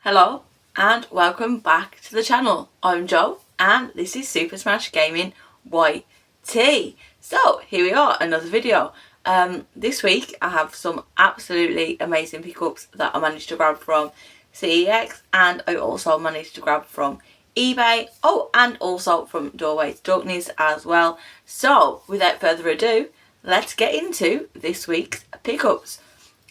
Hello and welcome back to the channel. I'm Jo and this is Super Smash Gaming YT. So here we are, another video. This week I have some absolutely amazing pickups that I managed to grab from CEX, and I also managed to grab from eBay, and also from Doorway to Darkness as well. So without further ado, let's get into this week's pickups.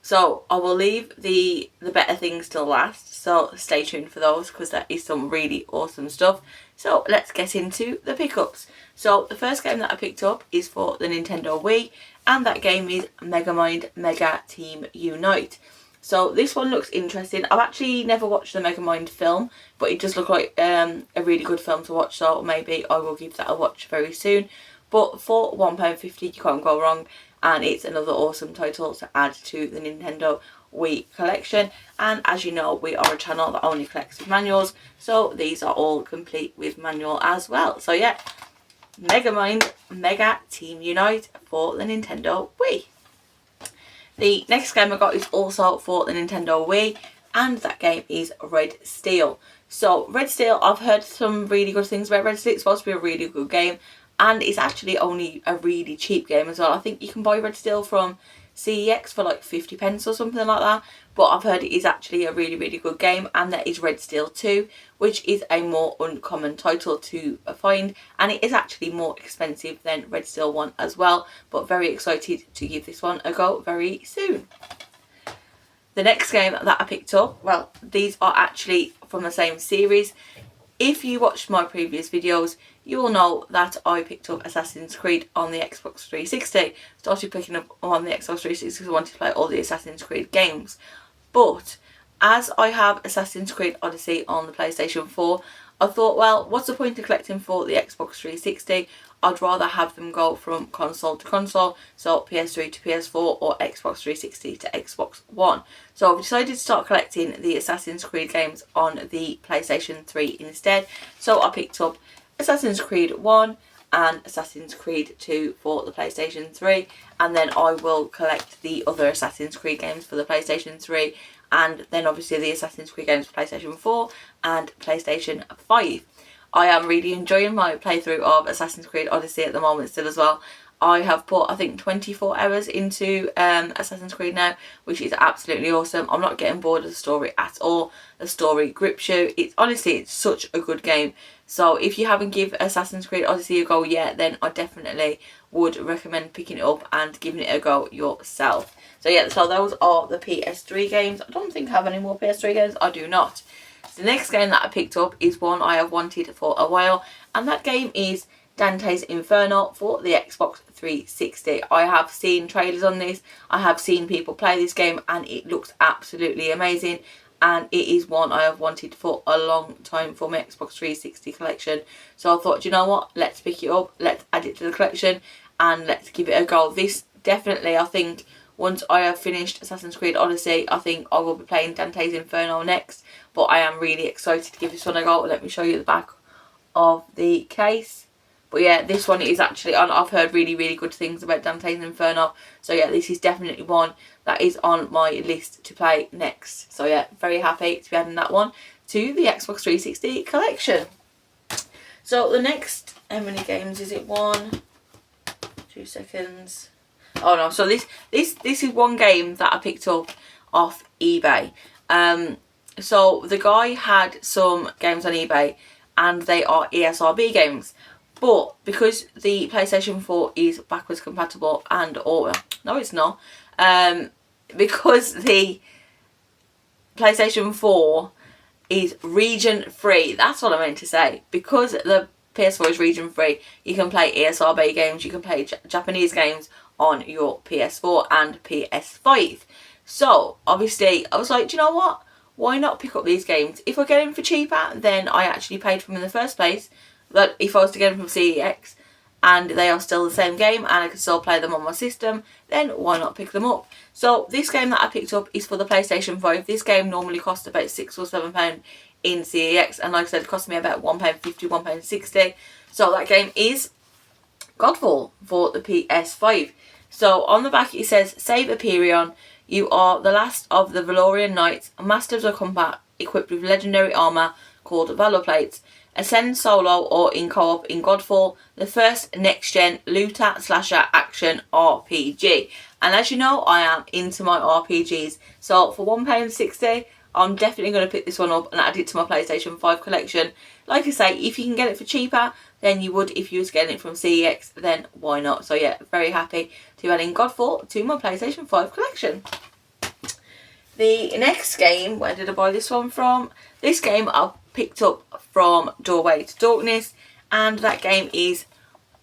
So I will leave the better things till last, so stay tuned for those because that is some really awesome stuff. So let's get into the pickups. So the first game that I picked up is for the Nintendo Wii, and that game is Megamind Mega Team Unite. So this one looks interesting. I've actually never watched the Megamind film, but it does look like a really good film to watch, so maybe I will give that a watch very soon. But for £1.50 you can't go wrong, and it's another awesome title to add to the Nintendo Wii collection. And as you know, we are a channel that only collects with manuals, so these are all complete with manual as well. So yeah, Megamind Mega Team Unite for the Nintendo Wii. The next game I got is also for the Nintendo Wii, and that game is Red Steel. So Red Steel, I've heard some really good things about Red Steel. It's supposed to be a really good game, and it's actually only a really cheap game as well. I think you can buy Red Steel from CEX for like 50p or something like that, but I've heard it is actually a really good game. And there is Red Steel 2, which is a more uncommon title to find, and it is actually more expensive than Red Steel 1 as well, but very excited to give this one a go very soon. The next game that I picked up, well, these are actually from the same series. If you watched my previous videos, you will know that I picked up Assassin's Creed on the Xbox 360. Started picking up on the Xbox 360 because I wanted to play all the Assassin's Creed games. But as I have Assassin's Creed Odyssey on the PlayStation 4, I thought, well, what's the point of collecting for the Xbox 360? I'd rather have them go from console to console, so PS3 to PS4 or Xbox 360 to Xbox One. So I've decided to start collecting the Assassin's Creed games on the PlayStation 3 instead. So I picked up Assassin's Creed 1 and Assassin's Creed 2 for the PlayStation 3, and then I will collect the other Assassin's Creed games for the PlayStation 3, and then obviously the Assassin's Creed games for PlayStation 4 and PlayStation 5. I am really enjoying my playthrough of Assassin's Creed Odyssey at the moment still as well. I have put, I think, 24 hours into Assassin's Creed now, which is absolutely awesome. I'm not getting bored of the story at all. The story grips you. It's such a good game. So if you haven't given Assassin's Creed Odyssey a go yet, then I definitely would recommend picking it up and giving it a go yourself. So yeah, so those are the PS3 games. I don't think I have any more PS3 games. I do not. The next game that I picked up is one I have wanted for a while, and that game is Dante's Inferno for the Xbox 360. I have seen trailers on this, I have seen people play this game, and it looks absolutely amazing, and it is one I have wanted for a long time for my Xbox 360 collection. So I thought, you know what, let's pick it up, let's add it to the collection, and let's give it a go. This definitely, I think, once I have finished Assassin's Creed Odyssey, I think I will be playing Dante's Inferno next. But I am really excited to give this one a go. Let me show you the back of the case. But yeah, this one is actually on. I've heard really good things about Dante's Inferno. So yeah, this is definitely one that is on my list to play next. So yeah, very happy to be adding that one to the Xbox 360 collection. So the next, how many games is it? 1, 2 seconds. Oh no, so this is one game that I picked up off eBay. So the guy had some games on eBay, and they are ESRB games. But because the PlayStation 4 is backwards compatible no it's not. Because the PlayStation 4 is region free, that's what I meant to say. Because the PS4 is region free, you can play ESRB games, you can play Japanese games on your PS4 and PS5. So obviously I was like, do you know what? Why not pick up these games? If I get them for cheaper than I actually paid for them in the first place, that if I was to get them from CEX and they are still the same game and I can still play them on my system, then why not pick them up? So this game that I picked up is for the PlayStation 5. This game normally costs about £6 or £7 in CEX, and like I said, it cost me about £1.50, £1.60. So that game is Godfall for the PS5. So on the back it says, save Aperion, you are the last of the Valorian Knights, masters of combat equipped with legendary armour called Valor Plates. Ascend solo or in co-op in Godfall, the first next-gen looter slasher action RPG. And as you know, I am into my RPGs. So for £1.60, I'm definitely going to pick this one up and add it to my PlayStation 5 collection. Like I say, if you can get it for cheaper than you would if you was getting it from CEX, then why not? So yeah, very happy to add in Godfall to my PlayStation 5 collection. The next game, where did I buy this one from? This game I picked up from Doorway to Darkness, and that game is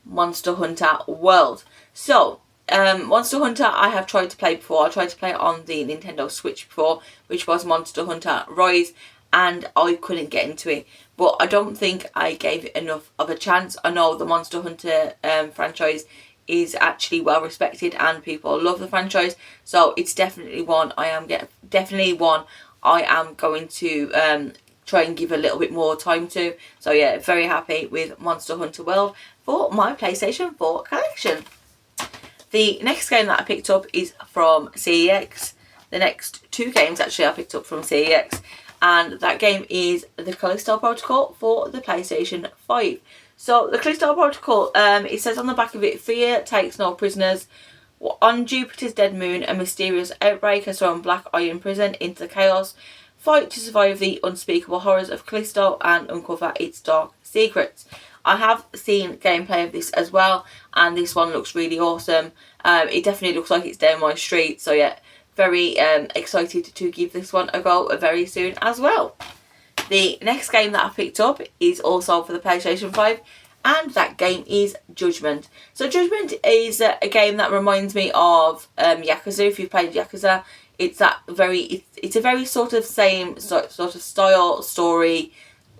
Monster Hunter World. So, Monster Hunter I have tried to play before. I tried to play it on the Nintendo Switch before, which was Monster Hunter Rise, and I couldn't get into it. But I don't think I gave it enough of a chance. I know the Monster Hunter franchise is actually well respected and people love the franchise, so it's definitely one I am going to try and give a little bit more time to. So yeah, very happy with Monster Hunter World for my PlayStation 4 collection. The next game that I picked up is from CEX. The next two games actually I picked up from CEX, and that game is the Callisto Protocol for the PlayStation 5. So the Callisto Protocol, it says on the back of it, fear takes no prisoners. On Jupiter's dead moon, a mysterious outbreak has thrown Black Iron Prison into chaos. Fight to survive the unspeakable horrors of Callisto and uncover its dark secrets. I have seen gameplay of this as well, and this one looks really awesome. It definitely looks like it's down my street, so yeah, very excited to give this one a go very soon as well. The next game that I picked up is also for the PlayStation 5, and that game is Judgment. So Judgment is a game that reminds me of Yakuza. If you've played Yakuza, it's a very sort of same sort of style, story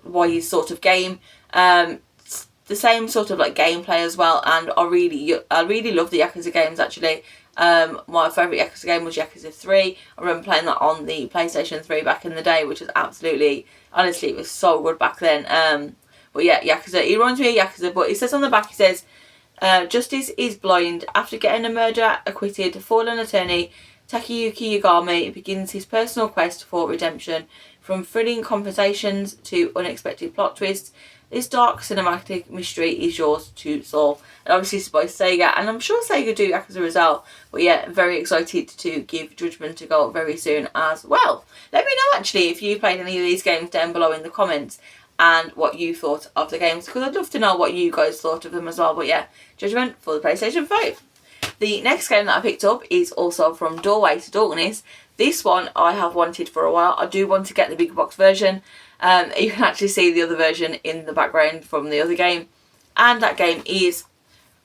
wise sort of game. The same sort of like gameplay as well, and I really love the Yakuza games actually. My favourite Yakuza game was Yakuza 3. I remember playing that on the PlayStation 3 back in the day, which was absolutely, honestly, it was so good back then. But yeah, Yakuza, it reminds me of Yakuza, but it says on the back, it says, justice is blind. After getting a murderer acquitted, fallen attorney Takayuki Yagami begins his personal quest for redemption. From thrilling conversations to unexpected plot twists, this dark cinematic mystery is yours to solve. And obviously it's by Sega, and I'm sure Sega do Yakuza as well. But yeah, very excited to give Judgment a go very soon as well. Let me know actually if you played any of these games down below in the comments, and what you thought of the games, because I'd love to know what you guys thought of them as well. But yeah, Judgment for the PlayStation 5. The next game that I picked up is also from Doorway to Darkness. This one I have wanted for a while. I do want to get the big box version. You can actually see the other version in the background from the other game. And that game is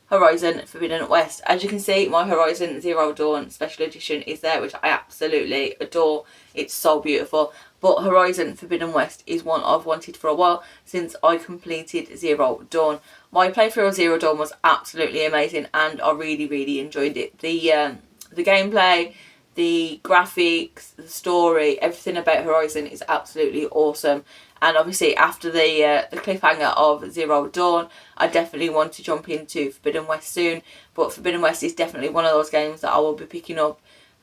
Horizon Forbidden West. As you can see, my Horizon Zero Dawn Special Edition is there, which I absolutely adore. It's so beautiful. But Horizon Forbidden West is one I've wanted for a while since I completed Zero Dawn. My playthrough of Zero Dawn was absolutely amazing, and I really enjoyed it. The gameplay, the graphics, the story, everything about Horizon is absolutely awesome. And obviously after the cliffhanger of Zero Dawn, I definitely want to jump into Forbidden West soon. But Forbidden West is definitely one of those games that I will be picking up.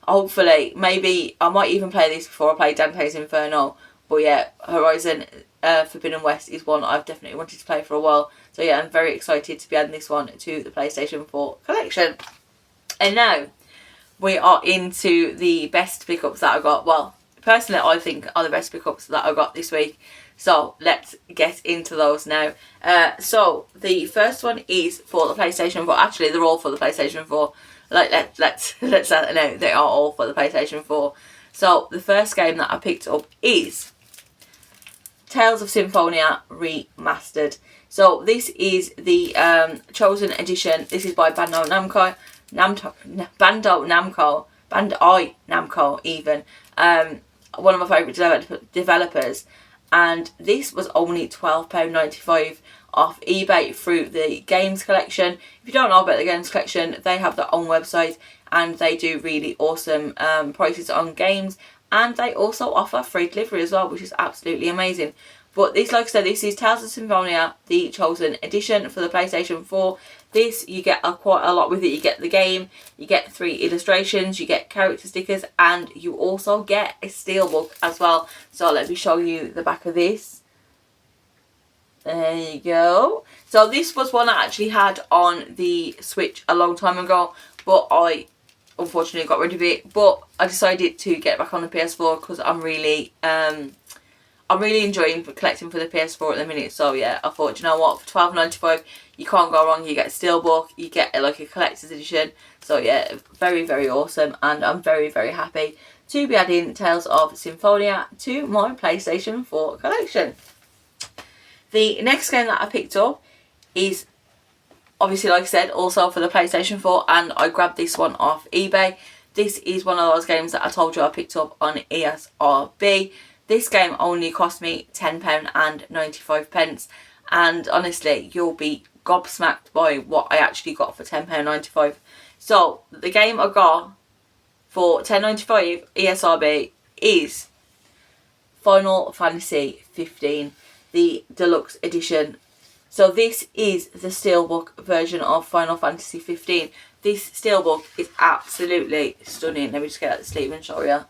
Hopefully, maybe I might even play this before I play Dante's Inferno. But yeah, Horizon Forbidden West is one I've definitely wanted to play for a while. So yeah, I'm very excited to be adding this one to the PlayStation 4 collection. And now we are into the best pickups that I got. Well, personally, I think are the best pickups that I got this week. So let's get into those now. So the first one is for the PlayStation 4. Actually, they're all for the PlayStation 4. Let's let that know, they are all for the PlayStation 4. So the first game that I picked up is Tales of Symphonia Remastered. So this is the Chosen Edition. This is by Bandai Namco even. One of my favourite developers. And this was only £12.95 off eBay through the Games Collection. If you don't know about the Games Collection, they have their own website and they do really awesome prices on games, and they also offer free delivery as well, which is absolutely amazing. But this, like I said, this is Tales of Symphonia, the Chosen Edition for the PlayStation 4. This, you get quite a lot with it. You get the game, you get 3 illustrations, you get character stickers, and you also get a steelbook as well. So let me show you the back of this. There you go. So this was one I actually had on the Switch a long time ago, but I unfortunately got rid of it. But I decided to get it back on the PS4 because I'm really enjoying collecting for the PS4 at the minute. So yeah, I thought, you know what, for £12.95 you can't go wrong. You get a steelbook, you get like a collector's edition. So yeah, very, very awesome, and I'm very, very happy to be adding Tales of Symphonia to my PlayStation 4 collection. The next game that I picked up is obviously, like I said, also for the PlayStation 4, and I grabbed this one off eBay. This is one of those games that I told you I picked up on ESRB. This game only cost me £10.95, and honestly, you'll be gobsmacked by what I actually got for £10.95. So the game I got for £10.95 ESRB is Final Fantasy 15, the deluxe edition. So this is the steelbook version of Final Fantasy 15. This steelbook is absolutely stunning. Let me just get out the sleeve and show you.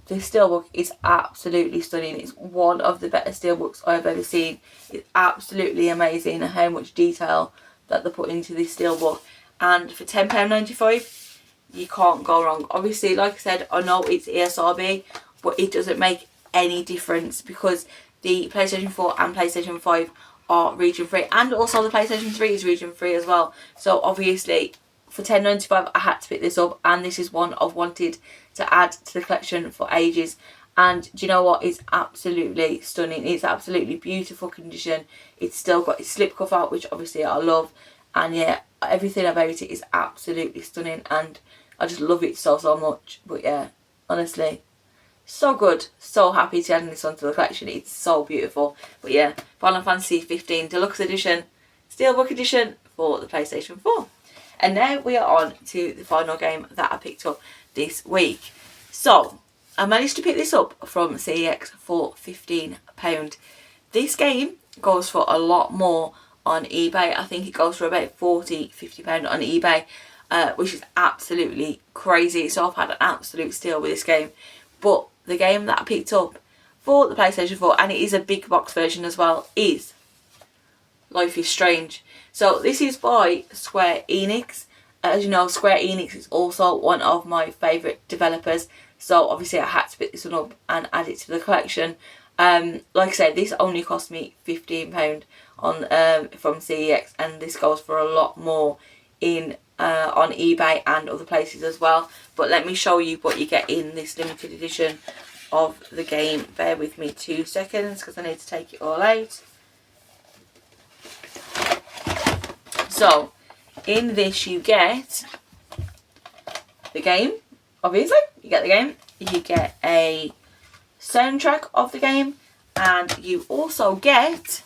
This steelbook is absolutely stunning. It's one of the better steelbooks I've ever seen. It's absolutely amazing how much detail that they put into this steelbook. And for £10.95, you can't go wrong. Obviously, like I said, I know it's ESRB, but it doesn't make any difference because the PlayStation 4 and PlayStation 5 are region free, and also the PlayStation 3 is region free as well. So obviously for £10.95 I had to pick this up, and this is one I've wanted to add to the collection for ages. And do you know what, it's absolutely stunning. It's absolutely beautiful condition. It's still got its slip cover, which obviously I love, and yeah, everything about it is absolutely stunning, and I just love it so much. But yeah, honestly, so good. So happy to add this onto the collection. It's so beautiful. But yeah, Final Fantasy 15 Deluxe Edition, Steelbook Edition for the PlayStation 4. And now we are on to the final game that I picked up this week. So I managed to pick this up from CEX for £15. This game goes for a lot more on eBay. I think it goes for about £40–50 on eBay, which is absolutely crazy. So I've had an absolute steal with this game. But the game that I picked up for the PlayStation 4, and it is a big box version as well, is Life is Strange. So this is by Square Enix. As you know, Square Enix is also one of my favourite developers. So obviously I had to pick this one up and add it to the collection. Like I said, this only cost me £15 on from CEX, and this goes for a lot more in on eBay and other places as well. But let me show you what you get in this limited edition of the game. Bear with me 2 seconds because I need to take it all out. So in this you get the game, obviously you get the game, you get a soundtrack of the game, and you also get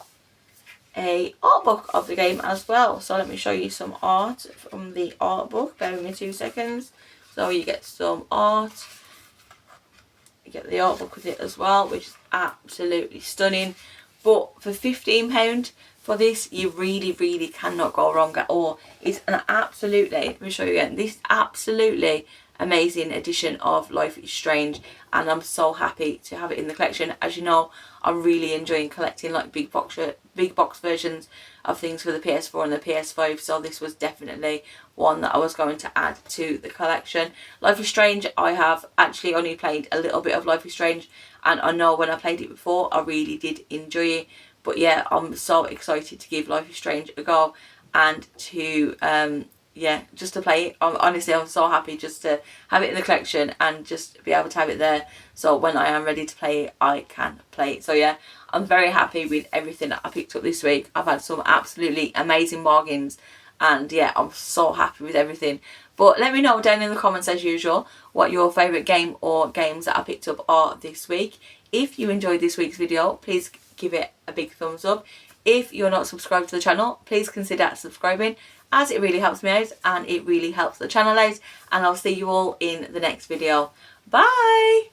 a art book of the game as well. So let me show you some art from the art book. Bear with me 2 seconds. So you get some art, you get the art book with it as well, which is absolutely stunning. But for £15 for this, you really cannot go wrong at all. It's an absolutely, let me show you again, this absolutely amazing edition of Life is Strange, and I'm so happy to have it in the collection. As you know, I'm really enjoying collecting like big box versions of things for the PS4 and the PS5, so this was definitely one that I was going to add to the collection. Life is Strange, I have actually only played a little bit of Life is Strange, and I know when I played it before I really did enjoy it. But yeah, I'm so excited to give Life is Strange a go, and to yeah, just to play it. Honestly, I'm so happy just to have it in the collection and just be able to have it there, so when I am ready to play it, I can play it. So yeah, I'm very happy with everything that I picked up this week. I've had some absolutely amazing bargains, and yeah, I'm so happy with everything. But let me know down in the comments as usual what your favourite game or games that I picked up are this week. If you enjoyed this week's video, please give it a big thumbs up. If you're not subscribed to the channel, please consider subscribing, as it really helps me out and it really helps the channel out. And I'll see you all in the next video. Bye!